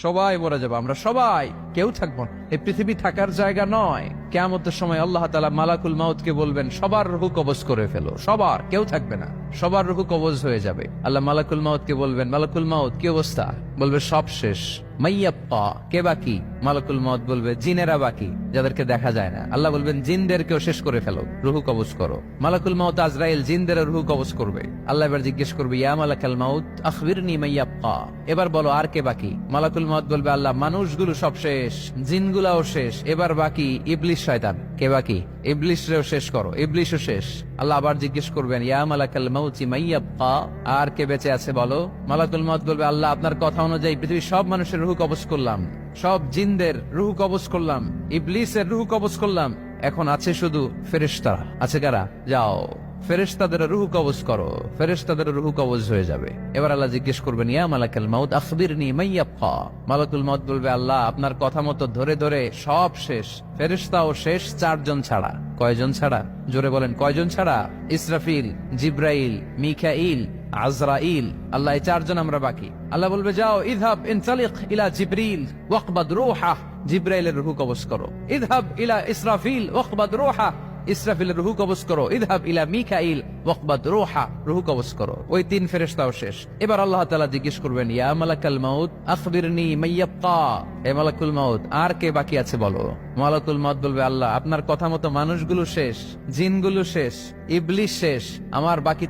সবাই মরে যাবো, আমরা সবাই, কেউ থাকবো না। এই পৃথিবী থাকার জায়গা নয়। কিয়ামতের সময় আল্লাহ তাআলা মালাকুল মাউতকে বলবেন, সবার রূহ কবজ করে ফেলো, সবার, কেউ থাকবে না, সবার রূহ কবজ হয়ে যাবে। আল্লাহ মালাকুল মাউতকে বলবেন, মালাকুল মাউত কি অবস্থা? বলবে সব শেষ। মাইয়াপ্পা, কে বাকি? মালাকুল মাউত বলবে জিনেরা বাকি, যাদেরকে দেখা যায় না। আল্লাহ বলবেন জিনদেরকেও শেষ করে ফেলো, রূহ কবজ করো। মালাকুল মাউত আজরাইল জিনদের রূহ কবজ করবে। আল্লাহ এবার জিজ্ঞেস করবে, ইয়া মালাকাল মাউত আখবিরনি মাইয়াপ্পা, এবার বলো আর কে বাকি? মালাকুল মাউত বলবে, আল্লাহ মানুষগুলো সব শেষ, জিনগুলাও শেষ, এবার বাকি ইবলিস শয়তান। কে বাকি? ইবলিসরেও শেষ করো, ইবলিসও শেষ। আল্লাহ আবার জিজ্ঞেস করবেন, ইয়া মালাকাল মাউতি মাইয়াব্বা, আর কে বেঁচে আছে বলো? মালাকুল মাউত বলবে, আল্লাহ আপনার কথা অনুযায়ী পৃথিবীর সব মানুষের রূহ কবজ করলাম, সব জিনদের রূহ কবজ করলাম, ইবলিসের রূহ কবজ করলাম, এখন আছে শুধু ফেরেশতারা। আছে কারা? যাও ফেরেশতাদের রূহ কবজ করো, ফেরেশতাদের রূহ কবজ হয়ে যাবে। এবার আল্লাহ জিজ্ঞেস করবেন, ইয়া মালাকাল মাউত আখবিরনি মাইয়াব্বা। মালাকুল মাউত বলবে, আল্লাহ আপনার কথা মতো ধরে ধরে সব শেষ, ফেরেশতাও শেষ, 4 জন ছাড়া। কয়জন ছাড়া? জোরে বলেন, কয়জন ছাড়া? ইসরাফিল, জিব্রাইল, মিকাইল, আজরাইল। আল্লাহ এই 4 জন আমরা বাকি। আল্লাহ বলবে, যাও ইযহাব ইনতালিক ইলা জিবরিল ওয়াকবাদ রূহাহ, জিব্রাইলের রূহ কবজ করো। ইযহাব ইলা ইসরাফিল ওয়াকবাদ রূহাহ, ইসরাফিলের রূহ কবজ করো। ইযহাব ইলা মিকাইল ওয়াকবাদ রূহা, রূহ কবজ করো। ওই 3 ফেরেশতাও শেষ। এবার আল্লাহ তাআলা জিজ্ঞেস করবেন, ইয়া মালাকাল মাউত আখবিরনি মাইয়াব্বা, হে মালাকুল মাউত আর কে বাকি আছে বলো? মালাকুল মাউত বলবে, আল্লাহ আপনার কথা মতো মানুষগুলো শেষ, জিনগুলো শেষ, ইবলিস শেষ, আমার বাকি